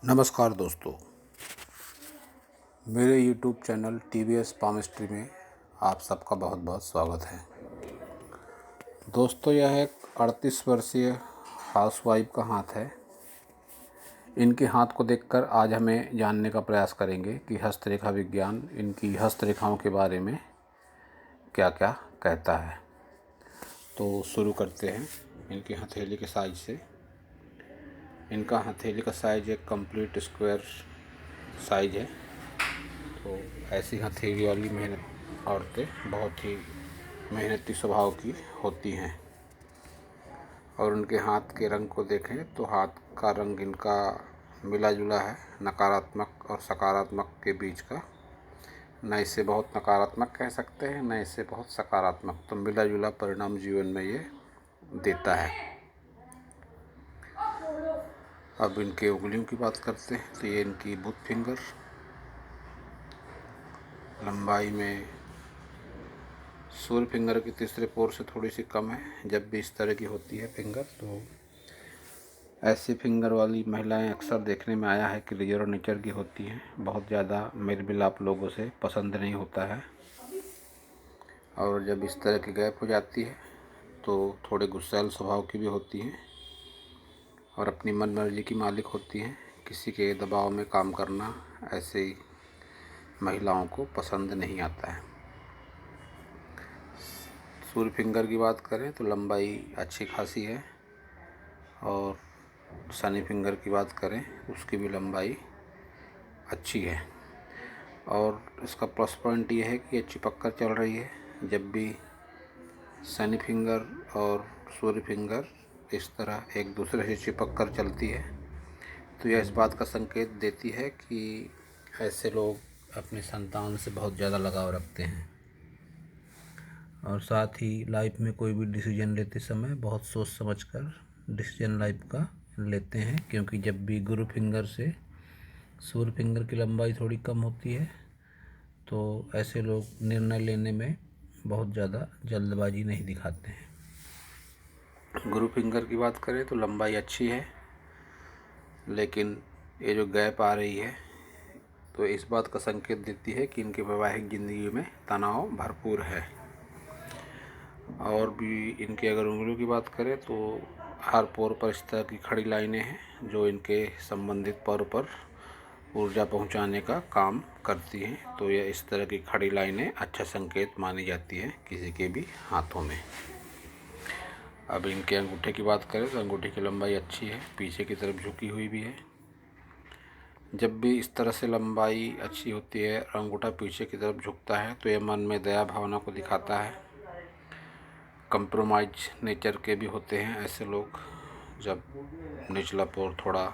नमस्कार दोस्तों, मेरे YouTube चैनल TVS पामिस्ट्री में आप सबका बहुत बहुत स्वागत है। दोस्तों, यह एक 38 वर्षीय हाउसवाइफ का हाथ है। इनके हाथ को देखकर आज हमें जानने का प्रयास करेंगे कि हस्तरेखा विज्ञान इनकी हस्तरेखाओं के बारे में क्या क्या कहता है। तो शुरू करते हैं इनकी हथेली के साइज से। इनका हथेली का साइज एक कंप्लीट स्क्वायर साइज है। तो ऐसी हथेली वाली मेहनत औरतें बहुत ही मेहनती स्वभाव की होती हैं। और उनके हाथ के रंग को देखें तो हाथ का रंग इनका मिला जुला है, नकारात्मक और सकारात्मक के बीच का। न इसे बहुत नकारात्मक कह सकते हैं, न इसे बहुत सकारात्मक। तो मिला जुला परिणाम जीवन में ये देता है। अब इनके उंगलियों की बात करते हैं तो ये इनकी बुथ फिंगर लंबाई में सूर्य फिंगर की तीसरे पोर से थोड़ी सी कम है। जब भी इस तरह की होती है फिंगर, तो ऐसी फिंगर वाली महिलाएं अक्सर देखने में आया है कि रिजर्व नेचर की होती हैं। बहुत ज़्यादा मेल मिलाप लोगों से पसंद नहीं होता है। और जब इस तरह की गैप हो जाती है तो थोड़े गुस्सैल स्वभाव की भी होती हैं और अपनी मन मर्जी की मालिक होती हैं। किसी के दबाव में काम करना ऐसे महिलाओं को पसंद नहीं आता है। सूर्य फिंगर की बात करें तो लंबाई अच्छी खासी है, और शनि फिंगर की बात करें उसकी भी लंबाई अच्छी है। और इसका प्लस पॉइंट ये है कि ये चिपक कर चल रही है। जब भी शनि फिंगर और सूर्य फिंगर इस तरह एक दूसरे से चिपक कर चलती है तो यह इस बात का संकेत देती है कि ऐसे लोग अपने संतान से बहुत ज़्यादा लगाव रखते हैं। और साथ ही लाइफ में कोई भी डिसीजन लेते समय बहुत सोच समझकर डिसीजन लाइफ का लेते हैं, क्योंकि जब भी गुरु फिंगर से सूर्य फिंगर की लंबाई थोड़ी कम होती है तो ऐसे लोग निर्णय लेने में बहुत ज़्यादा जल्दबाजी नहीं दिखाते हैं। गुरु फिंगर की बात करें तो लंबाई अच्छी है, लेकिन ये जो गैप आ रही है तो इस बात का संकेत देती है कि इनके वैवाहिक ज़िंदगी में तनाव भरपूर है। और भी इनके अगर उंगलियों की बात करें तो हर पोर पर इस तरह की खड़ी लाइनें हैं जो इनके संबंधित पोर पर ऊर्जा पहुंचाने का काम करती हैं। तो यह इस तरह की खड़ी लाइनें अच्छा संकेत मानी जाती हैं किसी के भी हाथों में। अब इनके अंगूठे की बात करें तो अंगूठे की लंबाई अच्छी है, पीछे की तरफ झुकी हुई भी है। जब भी इस तरह से लंबाई अच्छी होती है, अंगूठा पीछे की तरफ झुकता है, तो यह मन में दया भावना को दिखाता है। कंप्रोमाइज नेचर के भी होते हैं ऐसे लोग। जब निचला पोर थोड़ा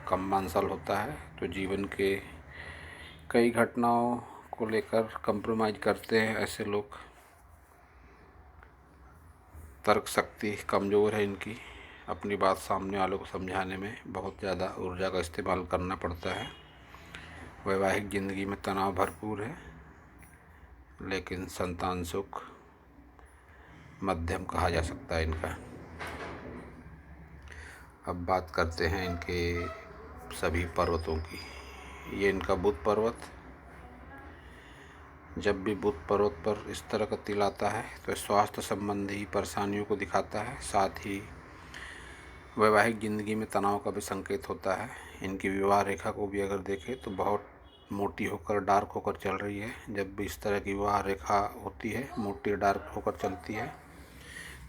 कम मांसल होता है तो जीवन के कई घटनाओं को लेकर कंप्रोमाइज करते हैं ऐसे लोग। तर्क शक्ति कमज़ोर है इनकी, अपनी बात सामने वालों को समझाने में बहुत ज़्यादा ऊर्जा का इस्तेमाल करना पड़ता है। वैवाहिक ज़िंदगी में तनाव भरपूर है, लेकिन संतान सुख मध्यम कहा जा सकता है इनका। अब बात करते हैं इनके सभी पर्वतों की। ये इनका बुध पर्वत। जब भी बुध पर्वत पर इस तरह का तिल आता है तो स्वास्थ्य संबंधी परेशानियों को दिखाता है। साथ ही वैवाहिक ज़िंदगी में तनाव का भी संकेत होता है। इनकी विवाह रेखा को भी अगर देखें तो बहुत मोटी होकर डार्क होकर चल रही है। जब भी इस तरह की विवाह रेखा होती है, मोटी डार्क होकर चलती है,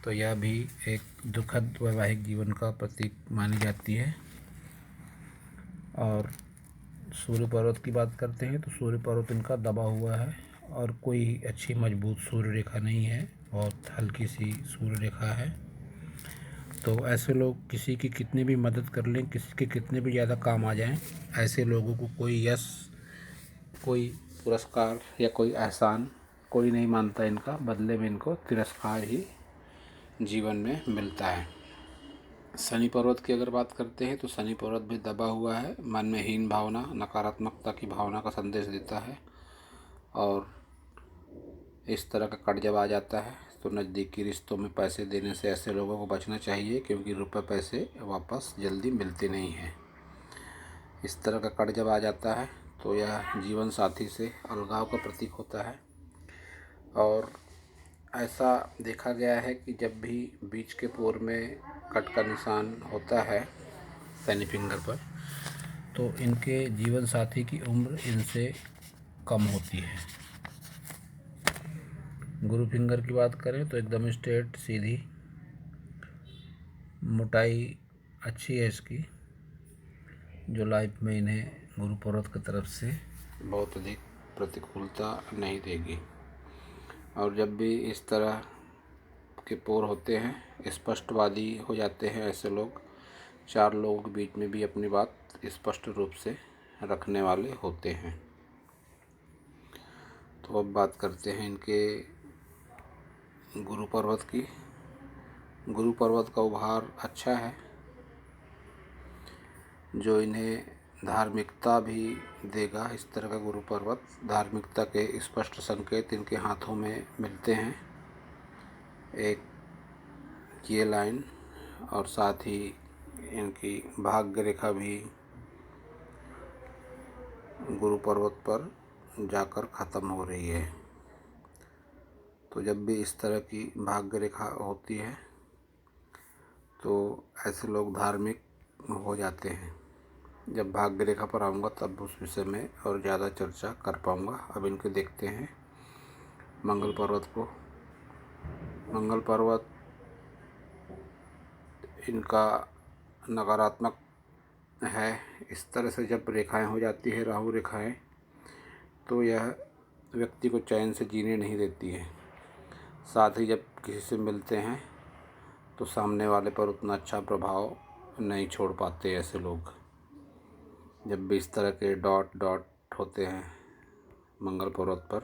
तो यह भी एक दुखद वैवाहिक जीवन का प्रतीक मानी जाती है। और सूर्य पर्वत की बात करते हैं तो सूर्य पर्वत इनका दबा हुआ है और कोई अच्छी मजबूत सूर्य रेखा नहीं है, बहुत हल्की सी सूर्य रेखा है। तो ऐसे लोग किसी की कितनी भी मदद कर लें, किसी के कितने भी ज़्यादा काम आ जाएं, ऐसे लोगों को कोई यश, कोई पुरस्कार या कोई एहसान कोई नहीं मानता इनका। बदले में इनको तिरस्कार ही जीवन में मिलता है। शनि पर्वत की अगर बात करते हैं तो शनि पर्वत भी दबा हुआ है। मन में हीन भावना, नकारात्मकता की भावना का संदेश देता है। और इस तरह का कट जब आ जाता है तो नज़दीकी रिश्तों में पैसे देने से ऐसे लोगों को बचना चाहिए, क्योंकि रुपए पैसे वापस जल्दी मिलते नहीं हैं। इस तरह का कट जब आ जाता है तो यह जीवन साथी से अलगाव का प्रतीक होता है। और ऐसा देखा गया है कि जब भी बीच के पोर में कट का निशान होता है शनि फिंगर पर, तो इनके जीवन साथी की उम्र इनसे कम होती है। गुरु फिंगर की बात करें तो एकदम स्ट्रेट सीधी, मोटाई अच्छी है इसकी, जो लाइफ में इन्हें गुरु पर्वत की तरफ से बहुत अधिक प्रतिकूलता नहीं देगी। और जब भी इस तरह के पोर होते हैं, स्पष्टवादी हो जाते हैं ऐसे लोग, चार लोगों के बीच में भी अपनी बात स्पष्ट रूप से रखने वाले होते हैं। तो अब बात करते हैं इनके गुरु पर्वत की। गुरु पर्वत का उभार अच्छा है, जो इन्हें धार्मिकता भी देगा। इस तरह का गुरु पर्वत, धार्मिकता के स्पष्ट संकेत इनके हाथों में मिलते हैं, एक ये लाइन, और साथ ही इनकी भाग्य रेखा भी गुरु पर्वत पर जाकर ख़त्म हो रही है। तो जब भी इस तरह की भाग्य रेखा होती है तो ऐसे लोग धार्मिक हो जाते हैं। जब भाग्य रेखा पर आऊँगा तब उस विषय में और ज़्यादा चर्चा कर पाऊँगा। अब इनके देखते हैं मंगल पर्वत को। मंगल पर्वत इनका नकारात्मक है। इस तरह से जब रेखाएं हो जाती है, राहु रेखाएं, तो यह व्यक्ति को चैन से जीने नहीं देती है। साथ ही जब किसी से मिलते हैं तो सामने वाले पर उतना अच्छा प्रभाव नहीं छोड़ पाते ऐसे लोग। जब भी इस तरह के डॉट डॉट होते हैं मंगल पर्वत पर,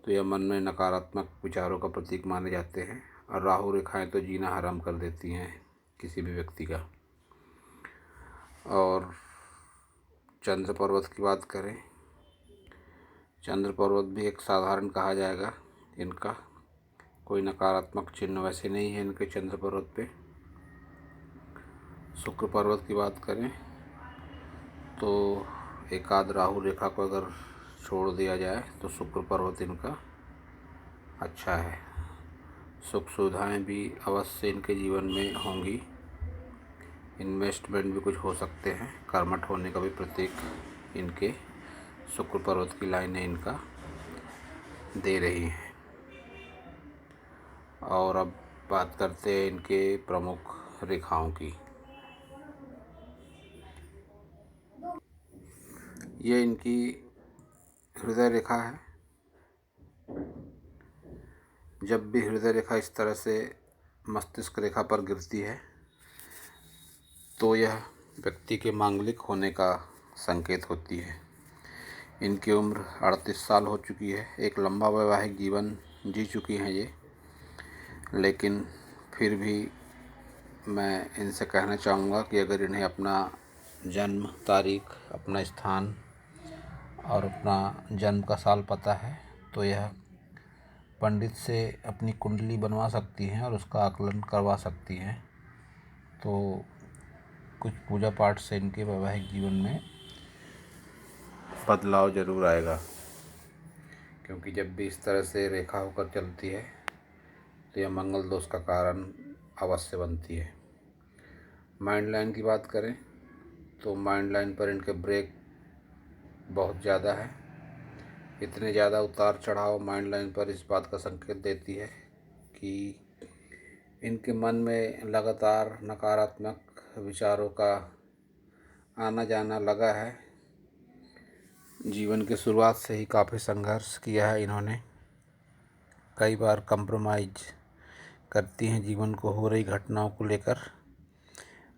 तो यह मन में नकारात्मक विचारों का प्रतीक माने जाते हैं। और राहु रेखाएं तो जीना हराम कर देती हैं किसी भी व्यक्ति का। और चंद्र पर्वत की बात करें, चंद्र पर्वत भी एक साधारण कहा जाएगा। इनका कोई नकारात्मक चिन्ह वैसे नहीं है इनके चंद्र पर्वत पे। शुक्र पर्वत की बात करें तो एकाध राहु रेखा को अगर छोड़ दिया जाए तो शुक्र पर्वत इनका अच्छा है। सुख सुविधाएँ भी अवश्य इनके जीवन में होंगी। इन्वेस्टमेंट भी कुछ हो सकते हैं। कर्मठ होने का भी प्रतीक इनके शुक्र पर्वत की लाइनें इनका दे रही हैं। और अब बात करते हैं इनके प्रमुख रेखाओं की। ये इनकी हृदय रेखा है। जब भी हृदय रेखा इस तरह से मस्तिष्क रेखा पर गिरती है तो यह व्यक्ति के मांगलिक होने का संकेत होती है। इनकी उम्र 38 साल हो चुकी है। एक लंबा वैवाहिक जीवन जी चुकी हैं ये, लेकिन फिर भी मैं इनसे कहना चाहूँगा कि अगर इन्हें अपना जन्म तारीख, अपना स्थान और अपना जन्म का साल पता है तो यह पंडित से अपनी कुंडली बनवा सकती हैं और उसका आकलन करवा सकती हैं। तो कुछ पूजा पाठ से इनके वैवाहिक जीवन में बदलाव ज़रूर आएगा, क्योंकि जब भी इस तरह से रेखा होकर चलती है तो यह मंगल दोष का कारण अवश्य बनती है। माइंड लाइन की बात करें तो माइंड लाइन पर इनके ब्रेक बहुत ज़्यादा है। इतने ज़्यादा उतार चढ़ाव माइंड लाइन पर इस बात का संकेत देती है कि इनके मन में लगातार नकारात्मक विचारों का आना जाना लगा है। जीवन के शुरुआत से ही काफ़ी संघर्ष किया है इन्होंने। कई बार कंप्रोमाइज़ करती हैं जीवन को हो रही घटनाओं को लेकर।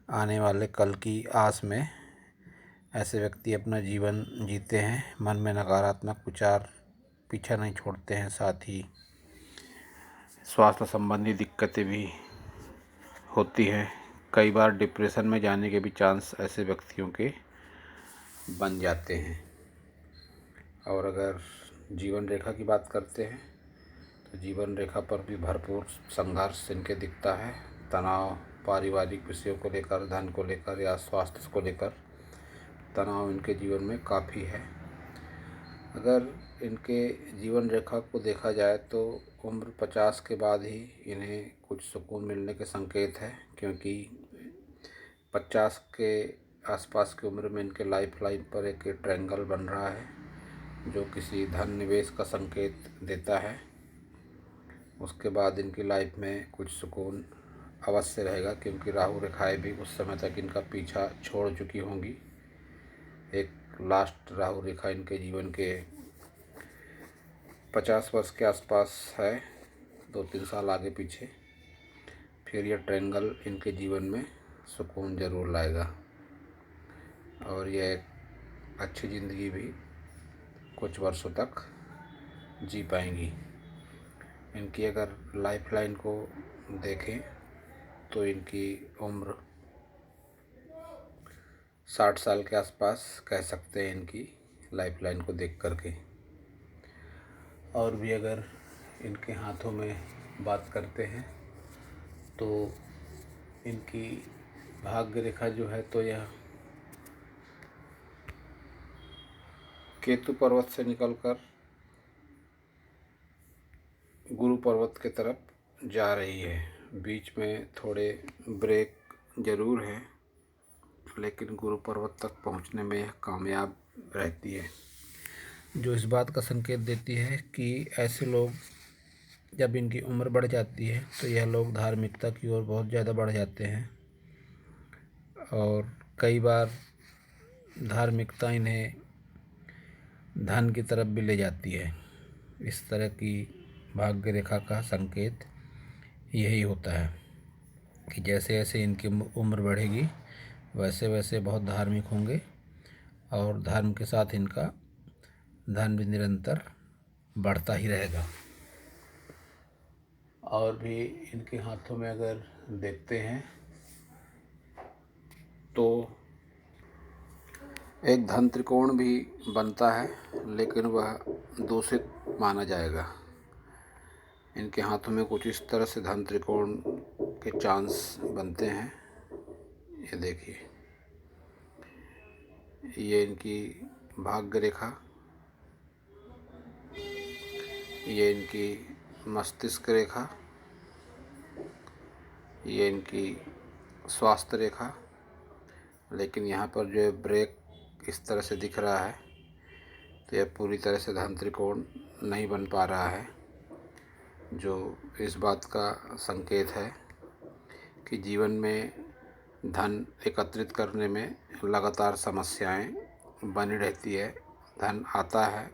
आने वाले कल की आस में ऐसे व्यक्ति अपना जीवन जीते हैं। मन में नकारात्मक विचार पीछा नहीं छोड़ते हैं। साथ ही स्वास्थ्य संबंधी दिक्कतें भी होती हैं। कई बार डिप्रेशन में जाने के भी चांस ऐसे व्यक्तियों के बन जाते हैं। और अगर जीवन रेखा की बात करते हैं तो जीवन रेखा पर भी भरपूर संघर्ष इनके दिखता है। तनाव पारिवारिक विषयों को लेकर, धन को लेकर या स्वास्थ्य को लेकर तनाव इनके जीवन में काफ़ी है। अगर इनके जीवन रेखा को देखा जाए तो उम्र 50 के बाद ही इन्हें कुछ सुकून मिलने के संकेत है, क्योंकि 50 के आसपास की उम्र में इनके लाइफ लाइन पर एक ट्रायंगल बन रहा है, जो किसी धन निवेश का संकेत देता है। उसके बाद इनकी लाइफ में कुछ सुकून अवश्य रहेगा, क्योंकि राहु रेखाएं भी उस समय तक इनका पीछा छोड़ चुकी होंगी। एक लास्ट राहु रेखा इनके जीवन के 50 वर्ष के आसपास है, 2-3 साल आगे पीछे। फिर यह ट्रायंगल इनके जीवन में सुकून ज़रूर लाएगा और यह एक अच्छी ज़िंदगी भी कुछ वर्षों तक जी पाएंगी। इनकी अगर लाइफ लाइन को देखें तो इनकी उम्र 60 साल के आसपास कह सकते हैं इनकी लाइफ लाइन को देख करके। और भी अगर इनके हाथों में बात करते हैं तो इनकी भाग्य रेखा जो है तो यह केतु पर्वत से निकलकर गुरु पर्वत की तरफ जा रही है। बीच में थोड़े ब्रेक ज़रूर हैं, लेकिन गुरु पर्वत तक पहुंचने में यह कामयाब रहती है, जो इस बात का संकेत देती है कि ऐसे लोग जब इनकी उम्र बढ़ जाती है तो यह लोग धार्मिकता की ओर बहुत ज़्यादा बढ़ जाते हैं और कई बार धार्मिकता इन्हें धन की तरफ भी ले जाती है। इस तरह की भाग्य रेखा का संकेत यही होता है कि जैसे जैसे इनकी उम्र बढ़ेगी वैसे वैसे बहुत धार्मिक होंगे और धर्म के साथ इनका धन भी निरंतर बढ़ता ही रहेगा। और भी इनके हाथों में अगर देखते हैं तो एक धन त्रिकोण भी बनता है, लेकिन वह दूषित माना जाएगा। इनके हाथों में कुछ इस तरह से धन त्रिकोण के चांस बनते हैं। ये देखिए, ये इनकी भाग्य रेखा, ये इनकी मस्तिष्क रेखा, ये इनकी स्वास्थ्य रेखा। लेकिन यहाँ पर जो ब्रेक इस तरह से दिख रहा है तो यह पूरी तरह से धन त्रिकोण नहीं बन पा रहा है, जो इस बात का संकेत है कि जीवन में धन एकत्रित करने में लगातार समस्याएं बनी रहती है। धन आता है,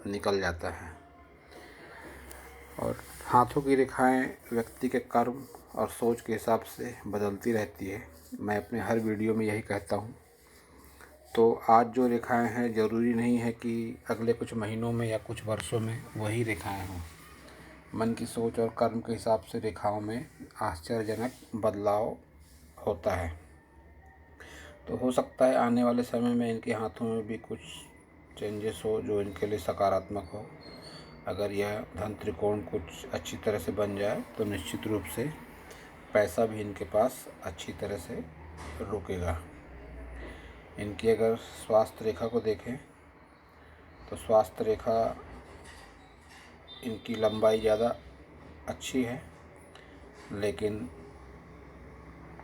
निकल जाता है। और हाथों की रेखाएं व्यक्ति के कर्म और सोच के हिसाब से बदलती रहती है। मैं अपने हर वीडियो में यही कहता हूँ। तो आज जो रेखाएं हैं, ज़रूरी नहीं है कि अगले कुछ महीनों में या कुछ वर्षों में वही रेखाएं हों। मन की सोच और कर्म के हिसाब से रेखाओं में आश्चर्यजनक बदलाव होता है। तो हो सकता है आने वाले समय में इनके हाथों में भी कुछ चेंजेस हो जो इनके लिए सकारात्मक हो। अगर यह धन त्रिकोण कुछ अच्छी तरह से बन जाए तो निश्चित रूप से पैसा भी इनके पास अच्छी तरह से रुकेगा। इनकी अगर स्वास्थ्य रेखा को देखें तो स्वास्थ्य रेखा इनकी लंबाई ज़्यादा अच्छी है, लेकिन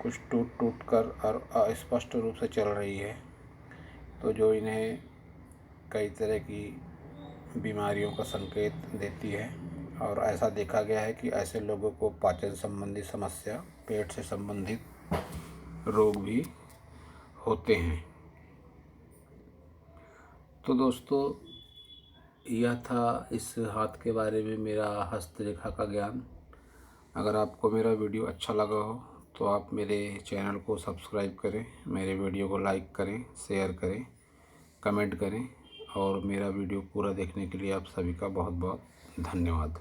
कुछ टूट कर और अस्पष्ट रूप से चल रही है, तो जो इन्हें कई तरह की बीमारियों का संकेत देती है। और ऐसा देखा गया है कि ऐसे लोगों को पाचन संबंधी समस्या, पेट से संबंधित रोग भी होते हैं। तो दोस्तों, यह था इस हाथ के बारे में मेरा हस्तरेखा का ज्ञान। अगर आपको मेरा वीडियो अच्छा लगा हो तो आप मेरे चैनल को सब्सक्राइब करें, मेरे वीडियो को लाइक करें, शेयर करें, कमेंट करें और मेरा वीडियो पूरा देखने के लिए आप सभी का बहुत बहुत धन्यवाद।